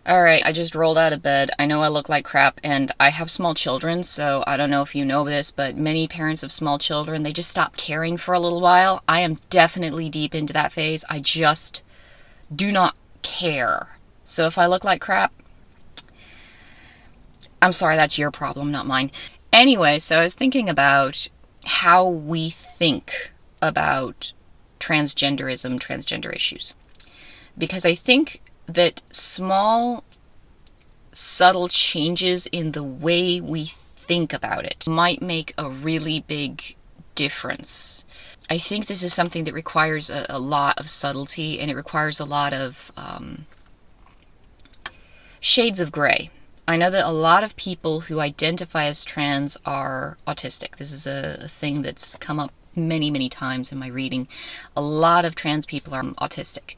Alright, I just rolled out of bed. I know I look like crap, and I have small children, so I don't know if you know this, but many parents of small children, they just stop caring for a little while. I am definitely deep into that phase. I just do not care. So if I look like crap, I'm sorry, that's your problem, not mine. Anyway, so I was thinking about how we think about transgenderism, transgender issues. Because I think that small, subtle changes in the way we think about it might make a really big difference. I think this is something that requires a lot of subtlety, and it requires a lot of shades of gray. I know that a lot of people who identify as trans are autistic. This is a thing that's come up many, many times in my reading. A lot of trans people are autistic.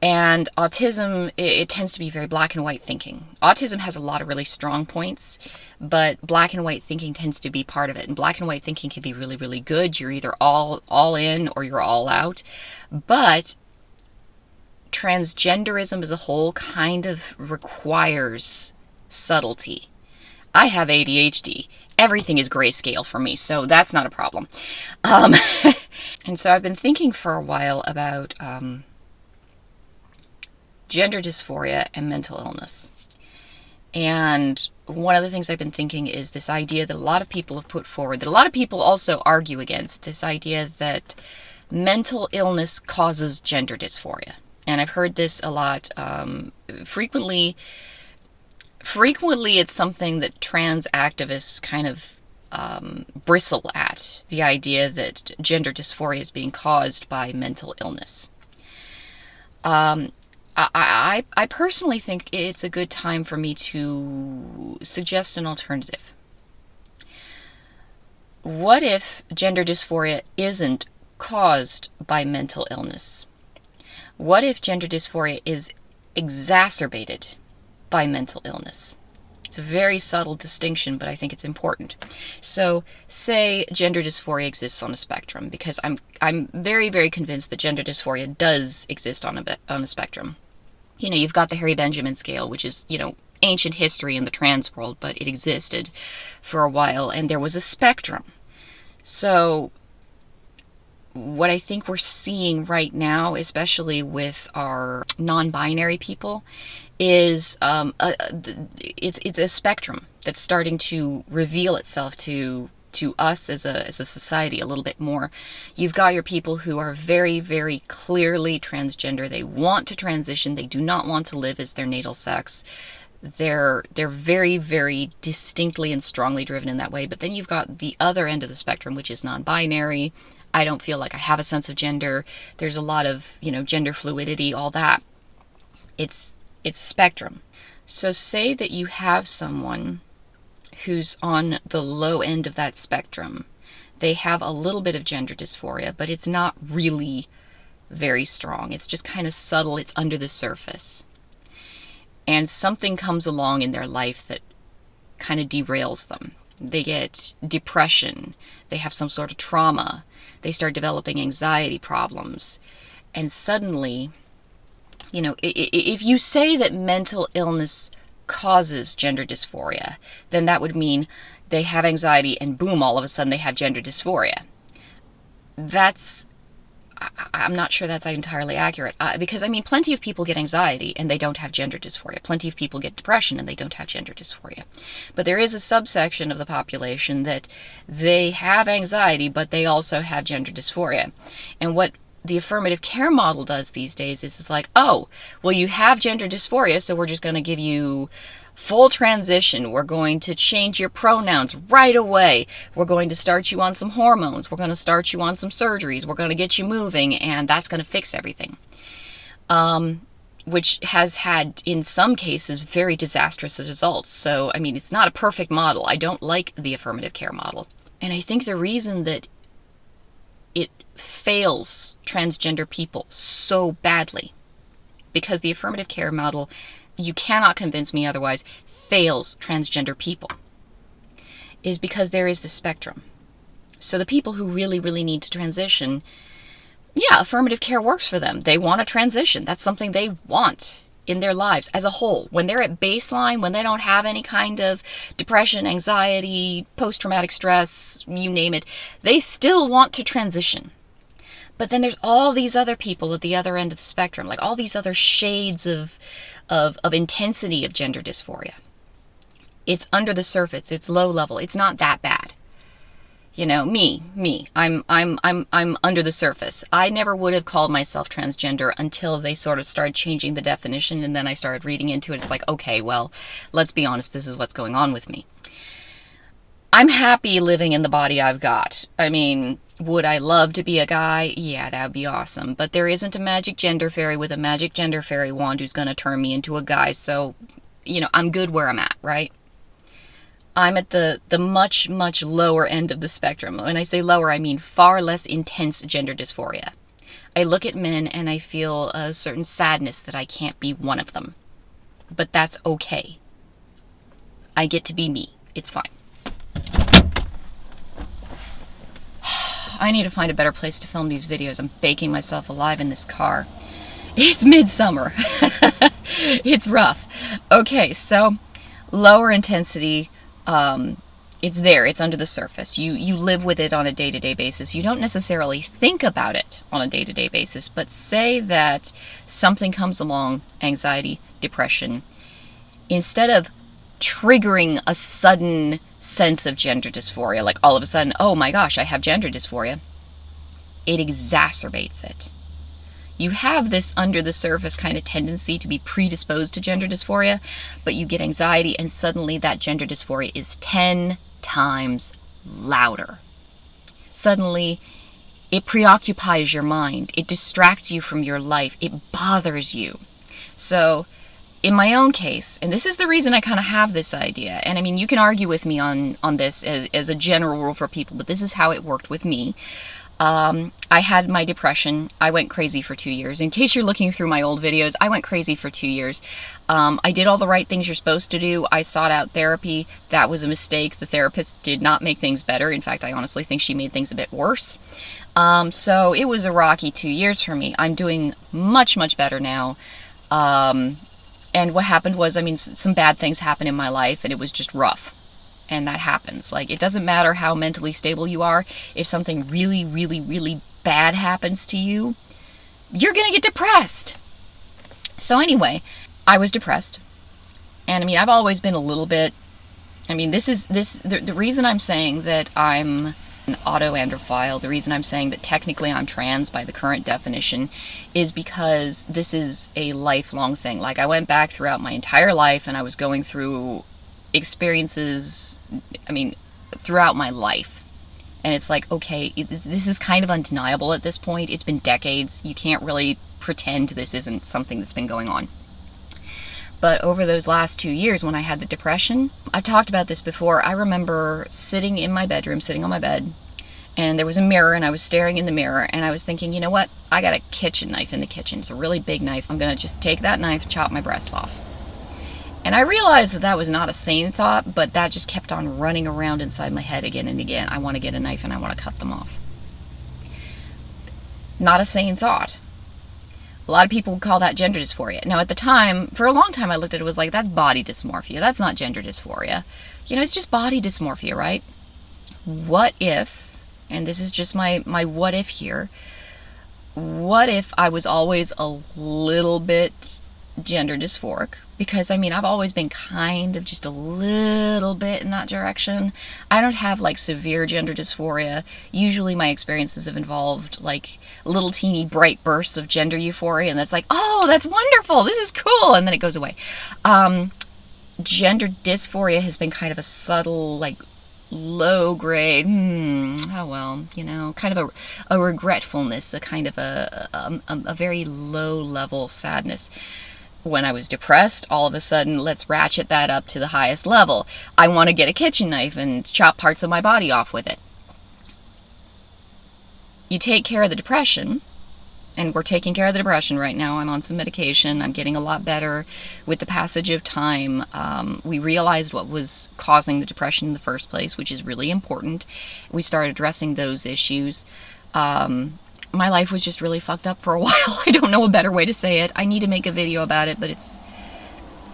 And autism, it tends to be very black and white thinking. Autism has a lot of really strong points, but black and white thinking tends to be part of it. And black and white thinking can be really, really good. You're either all in or you're all out. But transgenderism as a whole kind of requires subtlety. I have ADHD. Everything is grayscale for me, so that's not a problem. Um, and so I've been thinking for a while about gender dysphoria and mental illness. And one of the things I've been thinking is this idea that a lot of people have put forward, that a lot of people also argue against, this idea that mental illness causes gender dysphoria. And I've heard this a lot. Frequently, it's something that trans activists kind of bristle at, the idea that gender dysphoria is being caused by mental illness. I personally think it's a good time for me to suggest an alternative. What if gender dysphoria isn't caused by mental illness? What if gender dysphoria is exacerbated by mental illness? It's a very subtle distinction, but I think it's important. So, say gender dysphoria exists on a spectrum, because I'm very, very convinced that gender dysphoria does exist on a spectrum. You know, you've got the Harry Benjamin scale, which is, ancient history in the trans world, but it existed for a while, and there was a spectrum. So, what I think we're seeing right now, especially with our non-binary people, is it's a spectrum that's starting to reveal itself to us as a society a little bit more. You've got your people who are very, very clearly transgender. They want to transition. They do not want to live as their natal sex. They're very, very distinctly and strongly driven in that way. But then you've got the other end of the spectrum, which is non-binary. I don't feel like I have a sense of gender. There's a lot of, gender fluidity, all that. It's a spectrum. So say that you have someone who's on the low end of that spectrum. They have a little bit of gender dysphoria, but it's not really very strong. It's just kind of subtle. It's under the surface. And something comes along in their life that kind of derails them. They get depression. They have some sort of trauma. They start developing anxiety problems. And suddenly, if you say that mental illness causes gender dysphoria, then that would mean they have anxiety and boom, all of a sudden they have gender dysphoria. I'm not sure that's entirely accurate, because plenty of people get anxiety and they don't have gender dysphoria. Plenty of people get depression and they don't have gender dysphoria. But there is a subsection of the population that they have anxiety, but they also have gender dysphoria. And what the affirmative care model does these days is it's like, oh, well, you have gender dysphoria, so we're just going to give you full transition. We're going to change your pronouns right away. We're going to start you on some hormones. We're going to start you on some surgeries. We're going to get you moving, and that's going to fix everything. Which has had, in some cases, very disastrous results. So, it's not a perfect model. I don't like the affirmative care model. And I think the reason that it fails transgender people so badly, because the affirmative care model, you cannot convince me otherwise, fails transgender people, is because there is the spectrum. So the people who really, really need to transition, yeah, affirmative care works for them. They want to transition. That's something they want. in their lives as a whole. When they're at baseline, when they don't have any kind of depression, anxiety, post-traumatic stress, you name it, they still want to transition. But then there's all these other people at the other end of the spectrum, like all these other shades of intensity of gender dysphoria. It's under the surface, it's low level, it's not that bad. You know, I'm under the surface. I never would have called myself transgender until they sort of started changing the definition, and then I started reading into it. It's like, okay, well, let's be honest, this is what's going on with me. I'm happy living in the body I've got. I mean, would I love to be a guy? Yeah, that would be awesome. But there isn't a magic gender fairy with a magic gender fairy wand who's going to turn me into a guy, so, you know, I'm good where I'm at, right? I'm at the much, much lower end of the spectrum. When I say lower, I mean far less intense gender dysphoria. I look at men and I feel a certain sadness that I can't be one of them. But that's okay. I get to be me. It's fine. I need to find a better place to film these videos. I'm baking myself alive in this car. It's midsummer. It's rough. Okay, so lower intensity. It's there, it's under the surface. You live with it on a day-to-day basis. You don't necessarily think about it on a day-to-day basis, but say that something comes along, anxiety, depression, instead of triggering a sudden sense of gender dysphoria, like all of a sudden, oh my gosh, I have gender dysphoria, it exacerbates it. You have this under the surface kind of tendency to be predisposed to gender dysphoria, but you get anxiety and suddenly that gender dysphoria is 10 times louder. Suddenly, it preoccupies your mind. It distracts you from your life. It bothers you. So, in my own case, and this is the reason I kind of have this idea, and I mean, you can argue with me on this as a general rule for people, but this is how it worked with me. I had my depression. I went crazy for 2 years. In case you're looking through my old videos, I went crazy for 2 years. I did all the right things you're supposed to do. I sought out therapy. That was a mistake. The therapist did not make things better. In fact, I honestly think she made things a bit worse. So it was a rocky 2 years for me. I'm doing much, much better now. And what happened was, I mean, some bad things happened in my life, and it was just rough. And that happens. Like, it doesn't matter how mentally stable you are. If something really, really, really bad happens to you, you're gonna get depressed. So anyway, I was depressed. And I mean, I've always been a little bit, I mean, the reason I'm saying that I'm an autoandrophile, the reason I'm saying that technically I'm trans by the current definition, is because this is a lifelong thing. Like, I went back throughout my entire life and I was going through experiences, I mean, throughout my life. And it's like, okay, this is kind of undeniable at this point. It's been decades. You can't really pretend this isn't something that's been going on. But over those last 2 years when I had the depression, I've talked about this before. I remember sitting in my bedroom, sitting on my bed, and there was a mirror, and I was staring in the mirror, and I was thinking, you know what? I got a kitchen knife in the kitchen. It's a really big knife. I'm going to just take that knife and chop my breasts off. And I realized that that was not a sane thought, but that just kept on running around inside my head again and again. I want to get a knife and I want to cut them off. Not a sane thought. A lot of people would call that gender dysphoria. Now, at the time, for a long time, I looked at it was like, that's body dysmorphia. That's not gender dysphoria. You know, it's just body dysmorphia, right? What if, and this is just my what if here, what if I was always a little bit gender dysphoric? Because I mean, I've always been kind of just a little bit in that direction. I don't have like severe gender dysphoria. Usually my experiences have involved like little teeny bright bursts of gender euphoria, and that's like, oh, that's wonderful, this is cool, and then it goes away. Gender dysphoria has been kind of a subtle, like low grade, oh well, you know, kind of a regretfulness, a kind of a very low level sadness. When I was depressed, all of a sudden, let's ratchet that up to the highest level. I want to get a kitchen knife and chop parts of my body off with it. You take care of the depression, and we're taking care of the depression right now. I'm on some medication. I'm getting a lot better with the passage of time. We realized what was causing the depression in the first place, which is really important. We started addressing those issues. my life was just really fucked up for a while. I don't know a better way to say it. I need to make a video about it, but it's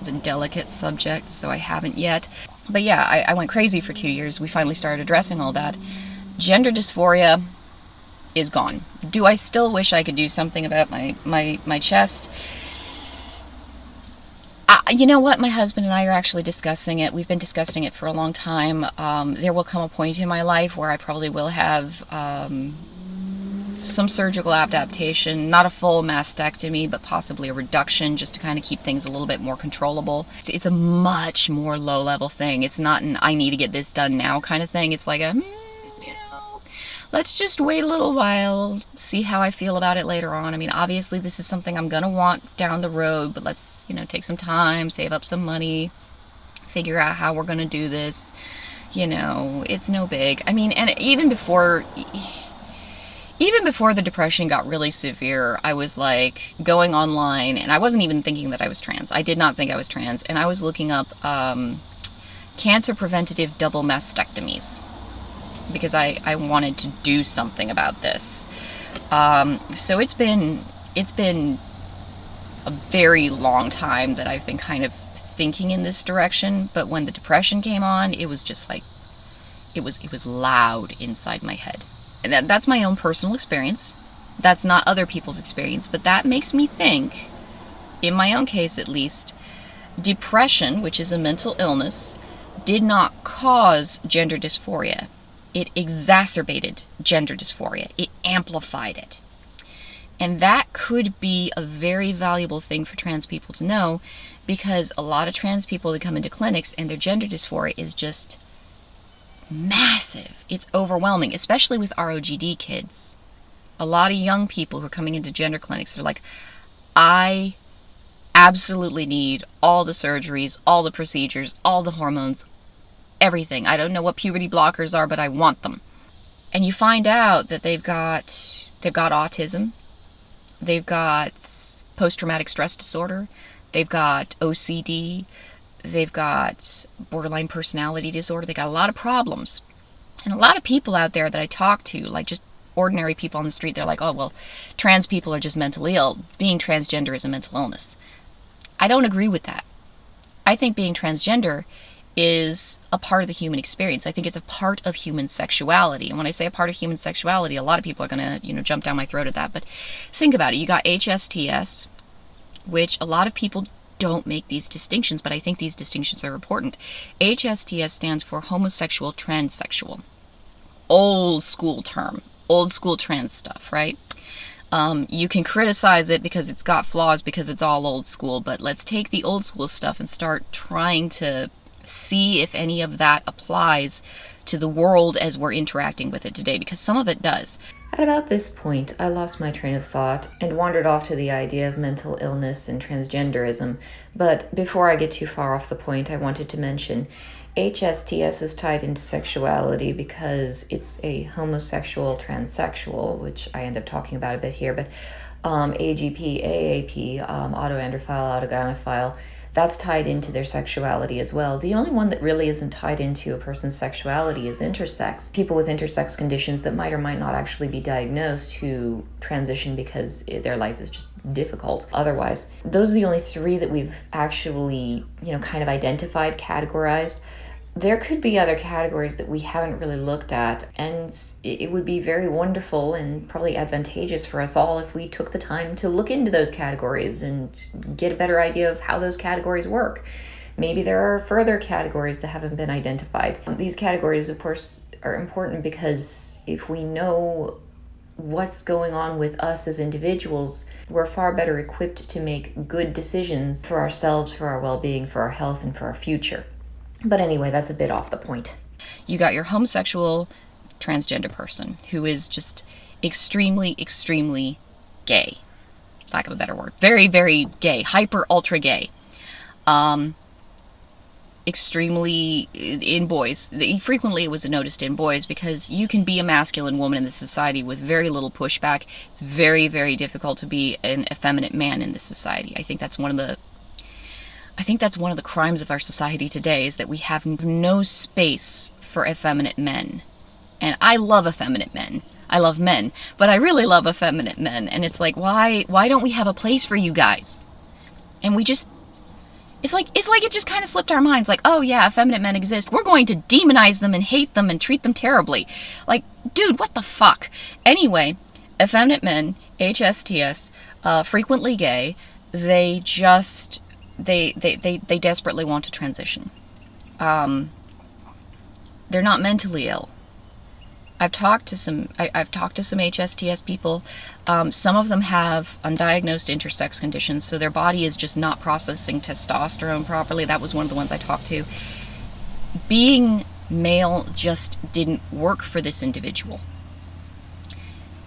a delicate subject, so I haven't yet. But yeah, I went crazy for 2 years. We finally started addressing all that. Gender dysphoria is gone. Do I still wish I could do something about my chest? You know what? My husband and I are actually discussing it. We've been discussing it for a long time. There will come a point in my life where I probably will have some surgical adaptation, not a full mastectomy, but possibly a reduction, just to kind of keep things a little bit more controllable. It's a much more low-level thing. It's not an I need to get this done now kind of thing. It's like a, let's just wait a little while, see how I feel about it later on. I mean, obviously this is something I'm gonna want down the road, but let's, take some time, save up some money, figure out how we're gonna do this. It's no big. I mean, and even before the depression got really severe, I was like going online, and I wasn't even thinking that I was trans. I did not think I was trans, and I was looking up cancer preventative double mastectomies, because I wanted to do something about this. So it's been a very long time that I've been kind of thinking in this direction, but when the depression came on, it was just like, it was loud inside my head. And that's my own personal experience. That's not other people's experience, but that makes me think, in my own case at least, depression, which is a mental illness, did not cause gender dysphoria. It exacerbated gender dysphoria. It amplified it. And that could be a very valuable thing for trans people to know, because a lot of trans people that come into clinics and their gender dysphoria is just massive. It's overwhelming, especially with ROGD kids. A lot of young people who are coming into gender clinics, they're like, I absolutely need all the surgeries, all the procedures, all the hormones, everything. I don't know what puberty blockers are, but I want them. And you find out that they've got autism, they've got post-traumatic stress disorder, they've got OCD, they've got borderline personality disorder. They got a lot of problems. And a lot of people out there that I talk to, like just ordinary people on the street, they're like, oh, well, trans people are just mentally ill. Being transgender is a mental illness. I don't agree with that. I think being transgender is a part of the human experience. I think it's a part of human sexuality. And when I say a part of human sexuality, a lot of people are going to, jump down my throat at that. But think about it. You got HSTS, which a lot of people don't make these distinctions, but I think these distinctions are important. HSTS stands for homosexual transsexual. Old school term. Old school trans stuff, right? You can criticize it because it's got flaws, because it's all old school, but let's take the old school stuff and start trying to see if any of that applies to the world as we're interacting with it today, because some of it does. At about this point, I lost my train of thought and wandered off to the idea of mental illness and transgenderism. But before I get too far off the point, I wanted to mention HSTS is tied into sexuality because it's a homosexual transsexual, which I end up talking about a bit here, but AGP, AAP, autoandrophile, autogynephile, that's tied into their sexuality as well. The only one that really isn't tied into a person's sexuality is intersex. People with intersex conditions that might or might not actually be diagnosed who transition because their life is just difficult otherwise. Those are the only three that we've actually, kind of identified, categorized. There could be other categories that we haven't really looked at, and it would be very wonderful and probably advantageous for us all if we took the time to look into those categories and get a better idea of how those categories work. Maybe there are further categories that haven't been identified. These categories, of course, are important because if we know what's going on with us as individuals, we're far better equipped to make good decisions for ourselves, for our well-being, for our health, and for our future. But anyway, that's a bit off the point. You got your homosexual transgender person who is just extremely, extremely gay. Lack of a better word. Very, very gay. Hyper, ultra gay. Extremely in boys. Frequently it was noticed in boys because you can be a masculine woman in this society with very little pushback. It's very, very difficult to be an effeminate man in this society. I think that's one of the crimes of our society today, is that we have no space for effeminate men. And I love effeminate men. I love men, but I really love effeminate men. And it's like, why don't we have a place for you guys? And we just, it's like it just kind of slipped our minds. Like, oh yeah, effeminate men exist. We're going to demonize them and hate them and treat them terribly. Like, dude, what the fuck? Anyway, effeminate men, HSTS, frequently gay, they just, they desperately want to transition. They're not mentally ill. I've talked to some HSTS people. Some of them have undiagnosed intersex conditions, so their body is just not processing testosterone properly. That was one of the ones I talked to. Being male just didn't work for this individual.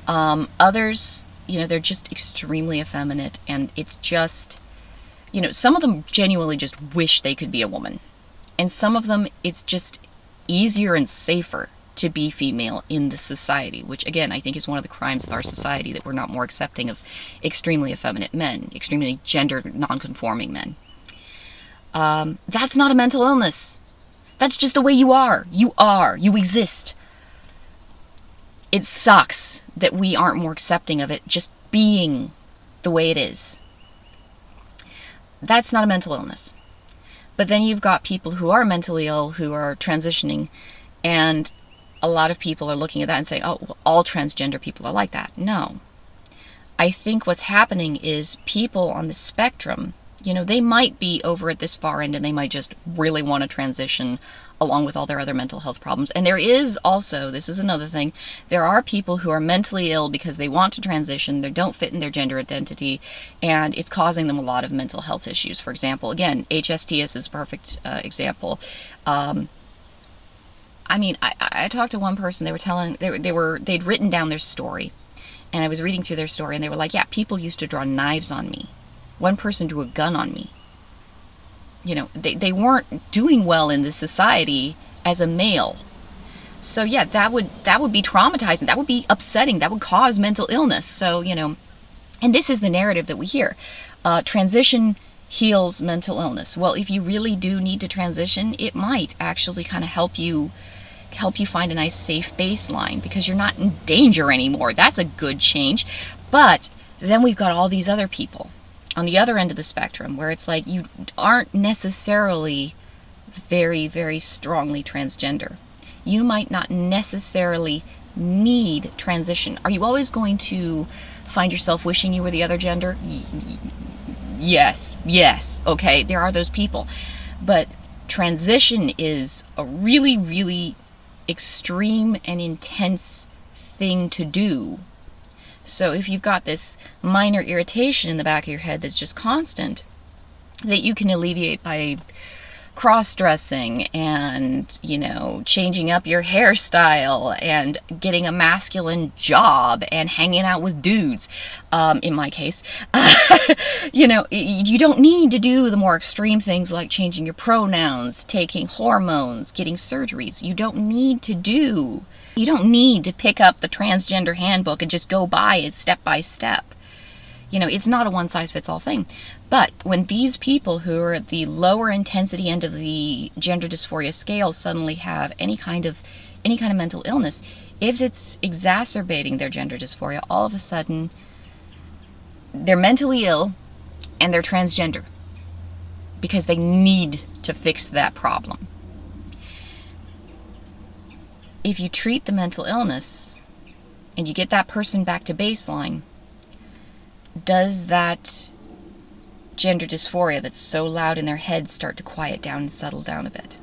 Others, they're just extremely effeminate, and it's just, some of them genuinely just wish they could be a woman. And some of them, it's just easier and safer to be female in the society, which again, I think is one of the crimes of our society, that we're not more accepting of extremely effeminate men, extremely gender non-conforming men. That's not a mental illness. That's just the way you are. You exist. It sucks that we aren't more accepting of it just being the way it is. That's not a mental illness. But then you've got people who are mentally ill, who are transitioning, and a lot of people are looking at that and saying, oh, well, all transgender people are like that. No. I think what's happening is people on the spectrum, they might be over at this far end and they might just really want to transition along with all their other mental health problems. And there is also, this is another thing, there are people who are mentally ill because they want to transition, they don't fit in their gender identity, and it's causing them a lot of mental health issues. For example, again, HSTS is a perfect example. I talked to one person, they were telling, they'd written down their story, and I was reading through their story, and they were like, yeah, people used to draw knives on me. One person drew a gun on me. They weren't doing well in this society as a male. So yeah, that would be traumatizing, that would be upsetting, that would cause mental illness. So, and this is the narrative that we hear. Transition heals mental illness. Well, if you really do need to transition, it might actually kind of help you find a nice safe baseline, because you're not in danger anymore. That's a good change. But then we've got all these other people on the other end of the spectrum where it's like you aren't necessarily very, very strongly transgender. You might not necessarily need transition. Are you always going to find yourself wishing you were the other gender? Yes, okay, there are those people. But transition is a really, really extreme and intense thing to do. So if you've got this minor irritation in the back of your head that's just constant, that you can alleviate by cross-dressing and, changing up your hairstyle and getting a masculine job and hanging out with dudes, in my case, you don't need to do the more extreme things like changing your pronouns, taking hormones, getting surgeries. You don't need to pick up the transgender handbook and just go by it step by step. It's not a one-size-fits-all thing. But when these people who are at the lower intensity end of the gender dysphoria scale suddenly have any kind of mental illness, if it's exacerbating their gender dysphoria, all of a sudden they're mentally ill and they're transgender because they need to fix that problem. If you treat the mental illness and you get that person back to baseline, does that gender dysphoria that's so loud in their head start to quiet down and settle down a bit?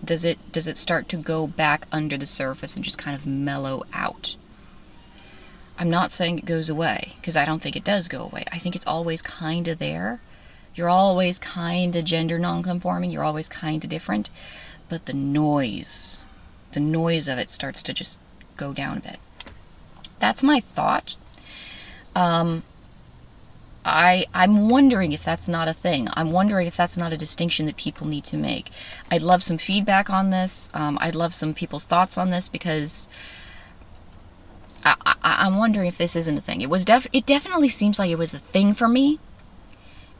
Does it start to go back under the surface and just kind of mellow out? I'm not saying it goes away, because I don't think it does go away. I think it's always kind of there. You're always kind of gender non-conforming, you're always kind of different, but the noise of it starts to just go down a bit. That's my thought. I'm wondering if that's not a thing. I'm wondering if that's not a distinction that people need to make. I'd love some feedback on this. I'd love some people's thoughts on this, because I'm wondering if this isn't a thing. It definitely seems like it was a thing for me.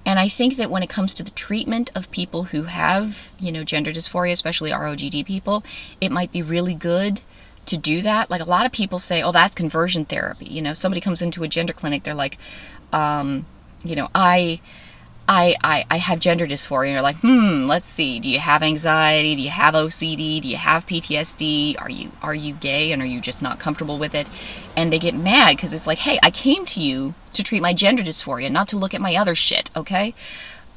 And I think that when it comes to the treatment of people who have, gender dysphoria, especially ROGD people, it might be really good to do that. Like, a lot of people say, oh, that's conversion therapy. You know, somebody comes into a gender clinic, they're like, you know, I have gender dysphoria. And you're like, let's see. Do you have anxiety? Do you have OCD? Do you have PTSD? Are you gay, and are you just not comfortable with it? And they get mad because it's like, hey, I came to you to treat my gender dysphoria, not to look at my other shit, okay?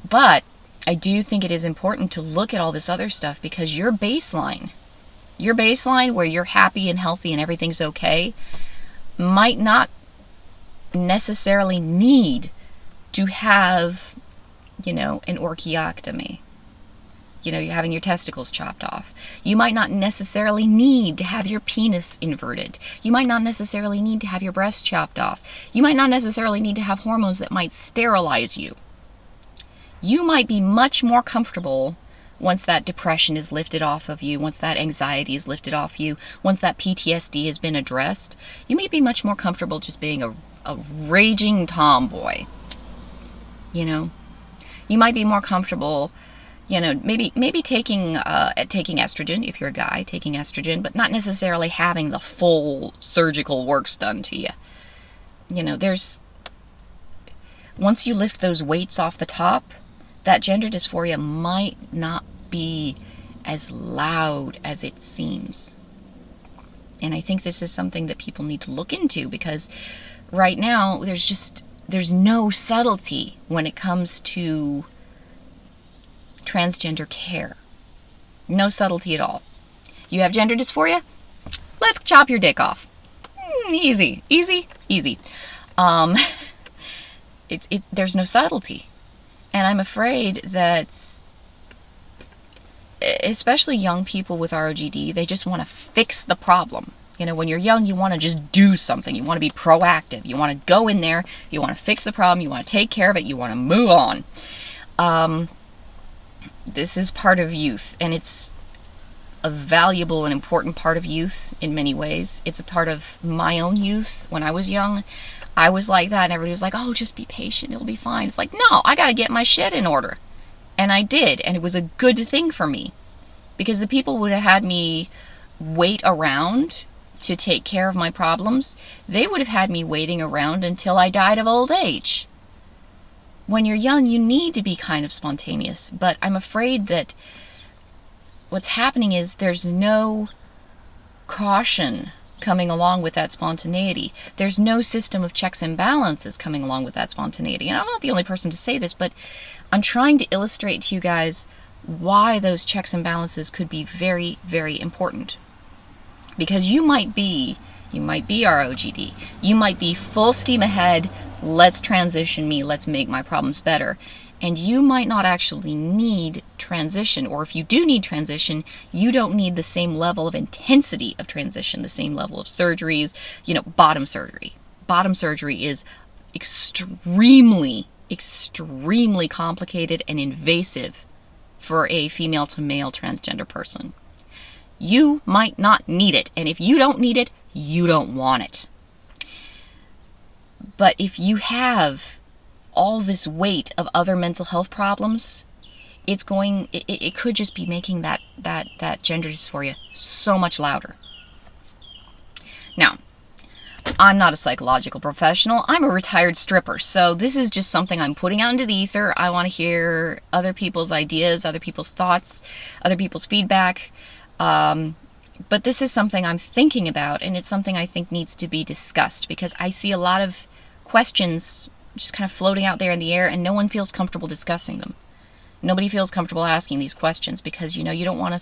But I do think it is important to look at all this other stuff, because your baseline where you're happy and healthy and everything's okay, might not necessarily need to have, you know, an orchiectomy. You know, you're having your testicles chopped off. You might not necessarily need to have your penis inverted. You might not necessarily need to have your breast chopped off. You might not necessarily need to have hormones that might sterilize you. You might be much more comfortable once that depression is lifted off of you, once that anxiety is lifted off you, once that PTSD has been addressed. You may be much more comfortable just being a raging tomboy. You know, you might be more comfortable, you know, maybe taking estrogen, if you're a guy, taking estrogen, but not necessarily having the full surgical works done to you. You know, once you lift those weights off the top, that gender dysphoria might not be as loud as it seems. And I think this is something that people need to look into, because right now there's no subtlety when it comes to transgender care. No subtlety at all. You have gender dysphoria? Let's chop your dick off. Easy. There's no subtlety. And I'm afraid that, especially young people with ROGD, they just want to fix the problem. You know, when you're young, you want to just do something. You want to be proactive. You want to go in there. You want to fix the problem. You want to take care of it. You want to move on. This is part of youth, and it's a valuable and important part of youth in many ways. It's a part of my own youth. When I was young, I was like that, and everybody was like, oh, just be patient. It'll be fine. It's like, no, I got to get my shit in order. And I did, and it was a good thing for me, because the people would have had me wait around to take care of my problems. They would have had me waiting around until I died of old age. When you're young, you need to be kind of spontaneous, but I'm afraid that what's happening is there's no caution coming along with that spontaneity. There's no system of checks and balances coming along with that spontaneity. And I'm not the only person to say this, but I'm trying to illustrate to you guys why those checks and balances could be very, very important. Because you might be ROGD. You might be full steam ahead, let's transition me, let's make my problems better. And you might not actually need transition, or if you do need transition, you don't need the same level of intensity of transition, the same level of surgeries, you know, bottom surgery. Bottom surgery is extremely complicated and invasive for a female to male transgender person. You might not need it, and if you don't need it, you don't want it. But if you have all this weight of other mental health problems, it could just be making that gender dysphoria so much louder. Now, I'm not a psychological professional. I'm a retired stripper, so this is just something I'm putting out into the ether. I want to hear other people's ideas, other people's thoughts, other people's feedback. But this is something I'm thinking about, and it's something I think needs to be discussed, because I see a lot of questions just kind of floating out there in the air, and no one feels comfortable discussing them. Nobody feels comfortable asking these questions, because, you know, you don't want to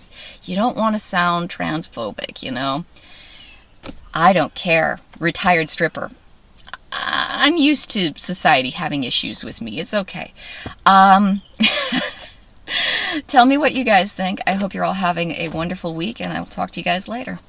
sound transphobic, you know. I don't care. Retired stripper. I'm used to society having issues with me. It's okay. Tell me what you guys think. I hope you're all having a wonderful week, and I will talk to you guys later.